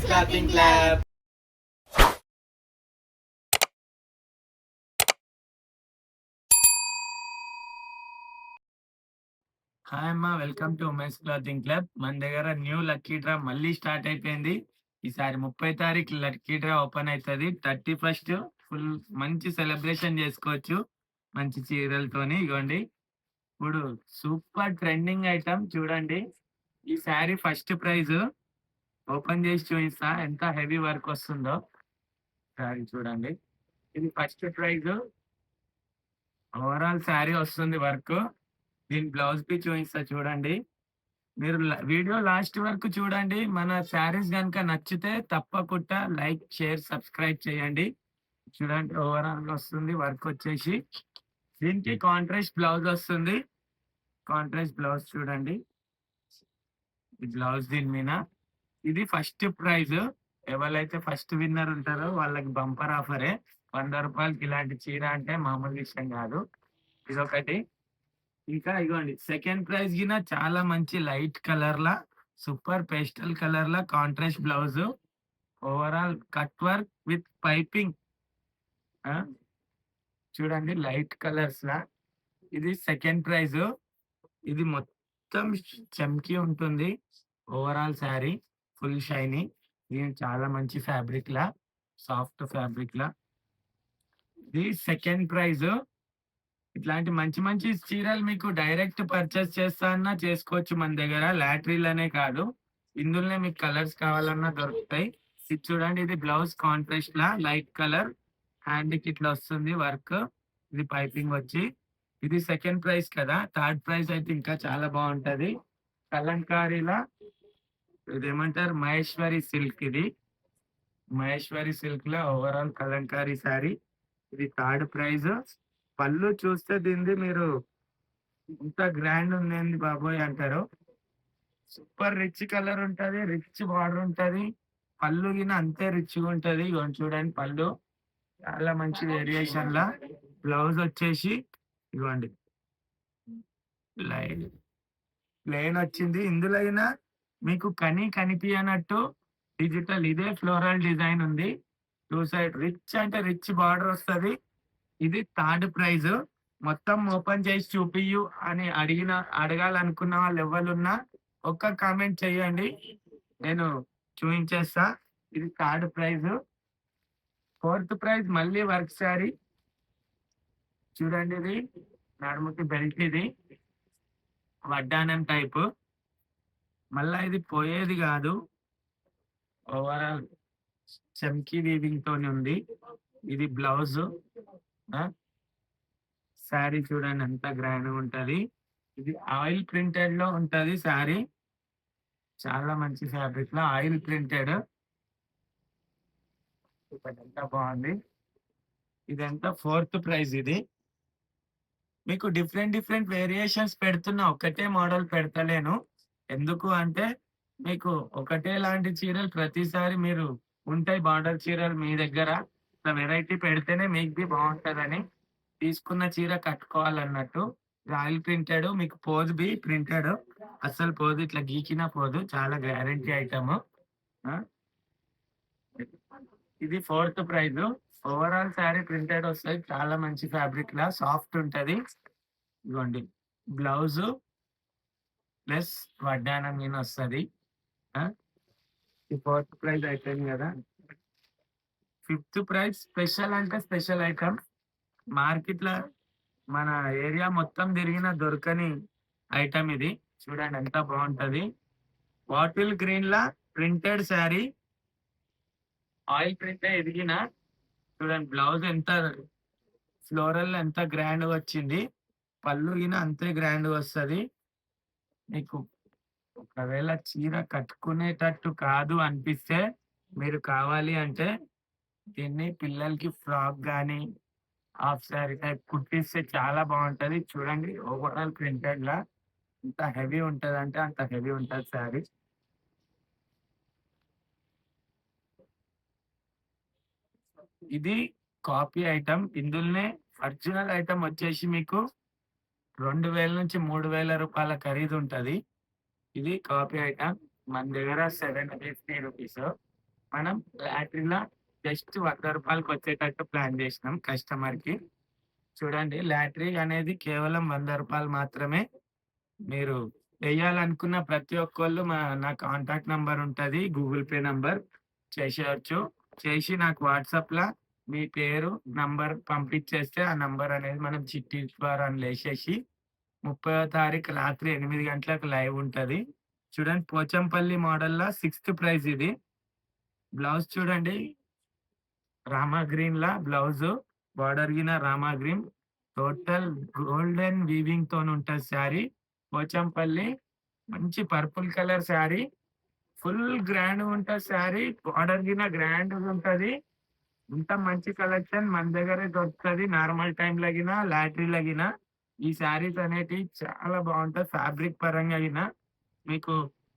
Clothing Club. Hi అమ్మా, welcome to women's clothing club. మన దగ్గర న్యూ లక్కీ డ్రా మళ్ళీ స్టార్ట్ అయిపోయింది. ఈసారి 30 తారీఖు లక్కీ డ్రా ఓపెన్ అవుతుంది. 31st ఫుల్ మంచి సెలబ్రేషన్ చేసుకోవచ్చు మంచి చీరలతోని. ఇగోండి, ఇప్పుడు సూపర్ ట్రెండింగ్ ఐటమ్ చూడండి. ఈ శారీ ఫస్ట్ ప్రైజ్ ఓపెన్ చేసి చూపిస్తా ఎంత హెవీ వర్క్ వస్తుందో. శారీ చూడండి, ఇది ఫస్ట్ ప్రైజ్. ఓవరాల్ శారీ వస్తుంది వర్క్. దీని బ్లౌజ్ పీస్ చూపిస్తా చూడండి. మీరు వీడియో లాస్ట్ వరకు చూడండి. మన శారీస్ కనుక నచ్చితే తప్పకుండా లైక్, షేర్, సబ్స్క్రైబ్ చేయండి. చూడండి, ఓవరాల్ వస్తుంది వర్క్ వచ్చేసి. దీనికి కాంట్రాస్ట్ బ్లౌజ్ వస్తుంది. కాంట్రాస్ట్ బ్లౌజ్ చూడండి, ఈ బ్లౌజ్ దీని మీద. ఇది ఫస్ట్ ప్రైజ్. ఎవరైతే ఫస్ట్ విన్నర్ ఉంటారో వాళ్ళకి బంపర్ ఆఫరే. 100 రూపాయలకి ఇలాంటి చీర అంటే మామూలు విషయం కాదు. ఇదొకటి. ఇంకా ఇగోండి, సెకండ్ ప్రైజ్ గిన చాలా మంచి light colour law, super pastel colour law contrast blouse, overall cut work with piping. చూడండి, లైట్ కలర్స్ లా. ఇది సెకండ్ ప్రైజ్. ఇది మొత్తం చమ్కీ ఉంటుంది. Overall sari full shiny. ఇది చాలా మంచి ఫ్యాబ్రిక్ లా, సాఫ్ట్ ఫ్యాబ్రిక్ లా. ఇది సెకండ్ ప్రైజ్. ఇట్లాంటి మంచి మంచి చీరలు మీకు డైరెక్ట్ పర్చేస్ చేస్తా అన్నా చేసుకోవచ్చు మన దగ్గర. లాటరీలనే కాదు, ఇందులోనే మీకు కలర్స్ కావాలన్నా దొరుకుతాయి. ఇది చూడండి, ఇది బ్లౌజ్ కాంట్రాస్ట్ లా లైట్ కలర్, హ్యాండ్ కి ఇట్లా వస్తుంది వర్క్. ఇది పైపింగ్ వచ్చి. ఇది సెకండ్ ప్రైజ్ కదా. థర్డ్ ప్రైజ్ అయితే ఇంకా చాలా బాగుంటది. కలంకారీలా, ఇదేమంటారు, మహేశ్వరి సిల్క్. ఇది మహేశ్వరి సిల్క్ లో ఓవరాల్ కలంకారీ శారీ. ఇది థర్డ్ ప్రైజ్. పళ్ళు చూస్తే దీనిది మీరు ఇంత గ్రాండ్ ఉంది బాబోయ్ అంటారు. సూపర్ రిచ్ కలర్ ఉంటది, రిచ్ బార్డర్ ఉంటది. పళ్ళు గిన అంతే రిచ్ గా ఉంటది. ఇగోండి చూడండి, పళ్ళు చాలా మంచి వేరియేషన్ లా. బ్లౌజ్ వచ్చేసి ఇవ్వండి, లైన్ ప్లేన్ వచ్చింది. ఇందులో అయినా మీకు కనిపియనట్టు డిజిటల్ ఇదే ఫ్లోరల్ డిజైన్ ఉంది. టూ సైడ్ రిచ్ అంటే రిచ్ బార్డర్ వస్తుంది. ఇది థర్డ్ ప్రైజ్. మొత్తం ఓపెన్ చేసి చూపియు అని అడగాలనుకున్న వాళ్ళు ఎవరున్నా ఒక్క కామెంట్ చేయండి, నేను చూపించేస్తా. ఇది థర్డ్ ప్రైజ్. ఫోర్త్ ప్రైజ్ మళ్ళీ వర్క్ శారీ. చూడండి, ఇది నడుముకి బెల్ట్. ఇది వడ్డానం టైప్. మళ్ళా ఇది పోయేది కాదు. ఓవరాల్ చమ్కీ వీవింగ్ తోని ఉంది. ఇది బ్లౌజ్. శారీ చూడండి ఎంత గ్రాండ్ ఉంటది. ఇది ఆయిల్ ప్రింటెడ్ లో ఉంటది శారీ. చాలా మంచి ఫ్యాబ్రిక్ లో ఆయిల్ ప్రింటెడ్. ఎంత బాగుంది. ఇదంతా ఫోర్త్ ప్రైజ్. ఇది మీకు డిఫరెంట్ వేరియేషన్స్ పెడుతున్నా, ఒకటే మోడల్ పెడతలేను. ఎందుకు అంటే మీకు ఒకటే లాంటి చీరలు ప్రతిసారి మీరు ఉంటాయి బార్డర్ చీరలు మీ దగ్గర. వెరైటీ పెడితేనే మీకు బాగుంటదని తీసుకున్న చీర కట్టుకోవాలన్నట్టు. ఆయిల్ ప్రింటెడ్, మీకు పోజ్ బి ప్రింటెడ్. అస్సలు పోదు, ఇట్లా గీకినా పోదు. చాలా గ్యారంటీ ఐటమ్. ఇది fourth prize. Overall sari printed వస్తుంది. చాలా మంచి ఫ్యాబ్రిక్ లా సాఫ్ట్ ఉంటది. ఇదిగోండి, బ్లౌజ్ ప్లస్ వడ్డానం మీద వస్తుంది. ఈ ఫోర్త్ ప్రైజ్ అయిపోయింది కదా. ఫిఫ్త్ ప్రైజ్ స్పెషల్ అంటే స్పెషల్ ఐటమ్. మార్కెట్ లో మన ఏరియా మొత్తం తిరిగిన దొరకని ఐటమ్ ఇది. చూడండి ఎంత బాగుంటది. బాటిల్ గ్రీన్ లా ప్రింటెడ్ శారీ, ఆయిల్ ప్రింట్ ఎదిగిన. చూడండి బ్లౌజ్ ఎంత ఫ్లోరల్ ఎంత గ్రాండ్ వచ్చింది. పళ్ళు గిన అంతే గ్రాండ్ వస్తుంది. మీకు ఒకవేళ చీర కట్టుకునేటట్టు కాదు అనిపిస్తే మీరు కావాలి అంటే దీన్ని పిల్లలకి ఫ్రాక్ కానీ హాఫ్ శారీ టైప్ కుట్టిస్తే చాలా బాగుంటది. చూడండి, ఓవరాల్ ప్రింటెడ్ లా ఎంత హెవీ ఉంటది అంటే అంత హెవీ ఉంటది శారీ. ఇది కాపీ ఐటమ్. ఇందులోనే ఒరిజినల్ ఐటమ్ వచ్చేసి మీకు 2000 నుంచి 3000 రూపాయల ఖరీదు ఉంటది. ఇది కాపీ ఐటమ్. మన దగ్గర 750 రూపీస్. మనం లాటరీలా జస్ట్ రూ. 100కి వచ్చేటట్టు ప్లాన్ చేసినాం కస్టమర్‌కి. చూడండి లాటరీ అనేది కేవలం రూ. 100 మాత్రమే. మీరు ఎయ్యాలనుకున్న ప్రతి ఒక్కళ్ళు నా కాంటాక్ట్ నంబర్ ఉంటది. గూగుల్ పే నంబర్ చేసేయొచ్చు. చేసి నాకు వాట్సాప్‌ల మీ పేరు, నంబర్ పంపించేస్తే ఆ నంబర్ అనేది మనం చిట్టి ద్వారా లేసేసి 30వ తారీఖు రాత్రి 8 గంటలకు లైవ్ ఉంటది. చూడండి పోచంపల్లి మోడల్‌ల సిక్స్త్ ప్రైజ్ ఇది. బ్లౌజ్ చూడండి రామా గ్రీన్‌ల బ్లౌజు బోర్డర్ గిన రామా గ్రీన్. టోటల్ గోల్డెన్ వీవింగ్ తోనుంటది శారీ. పోచంపల్లి మంచి పర్పుల్ కలర్ శారీ. ఫుల్ గ్రాండ్‌గుంటది శారీ. బోర్డర్ గిన గ్రాండ్‌గుంటది. ఇంత మంచి కలెక్షన్ మన దగ్గరే దొరుకుతది. నార్మల్ టైమ్‌ల గిన, లాటరీల గిన. ఈ శారీస్ అనేటివి చాలా బావుంటది. ఫ్యాబ్రిక్ పరంగా గిన మీకు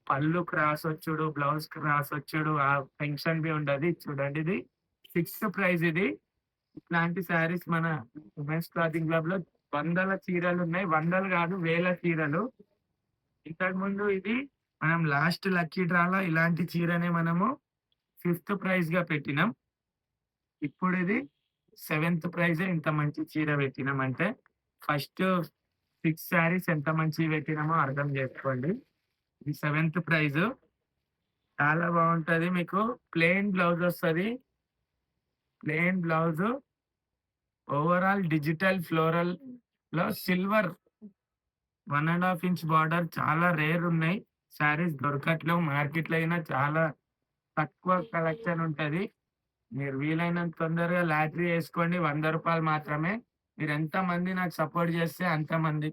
పళ్ళు క్రాసొచ్చుడు, బ్లౌజ్ క్రాసొచ్చుడు ఆ టెన్షన్ బి ఉండదు. ఇది చూడండి ఇది ఫిక్స్డ్ ప్రైస్ ఇది. ఇట్లాంటి శారీస్ మన ఉమెన్స్ క్లాతింగ్ క్లబ్‌లో వందల చీరలున్నాయి. వందలు గాదు వేల చీరలు. ఇంతకుముందు ఇది మనం లాస్ట్ లక్కీ డ్రాలో ఇలాంటి చీరనే మనము ఫిఫ్త్ ప్రైజ్‌గా పెట్టినాం. ఇప్పుడిది సెవెంత్ ప్రైజే ఇంత మంచి చీర పెట్టినామంటే, ఫస్ట్ 6 శారీస్ ఎంత మంచివి పెట్టినామో అర్థం జేసుకోండి. ఇది సెవెంత్ ప్రైజు. చాలా బావుంటది. మీకు ప్లెయిన్ బ్లౌజొస్తది. ప్లెయిన్ బ్లౌజు ఓవరాల్ డిజిటల్ ఫ్లోరల్‌లో సిల్వర్ 1 ½ ఇంచ్ బార్డర్ చాలా రేర్ ఉన్నాయి. శారీస్ దొరకట్లేవు. మార్కెట్‌లో అయినా చాలా తక్కువ కలెక్షన్ ఉంటది. మీరు వీలైనంత తొందరగా లాటరీ యేసుకోండి. రూ. 100 మాత్రమే. మీరెంతమంది నాకు సపోర్ట్ జేస్తే అంతమంది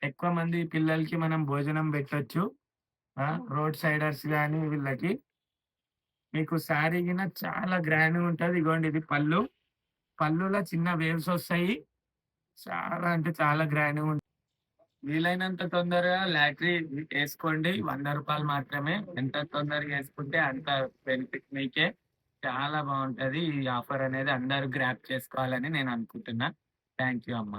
ఎక్కువ మంది పిల్లలకి మనం భోజనం బెట్టొచ్చు. ఆ! రోడ్ సైడర్స్ గాని వీళ్ళకి. మీకు శారీ గిన చాలా గ్రాండ్‌గుంటది. ఇగోండి ఇది పళ్ళు. పళ్ళులో చిన్న వేవ్స్ ఒస్తాయి. చాలా అంటే చాలా గ్రాండ్‌గుంటది. వీలైనంత తొందరగా లాటరీ యేసుకోండి. రూ. 100 మాత్రమే. ఎంత తొందరగా యేసుకుంటే అంత బెనిఫిట్ మీకే. చాలా బావుంటది. ఈ ఆఫర్ అనేది అందరూ గ్రాబ్ చేసుకోవాలని నేను అనుకుంటున్నా. థాంక్ యూ అమ్మ.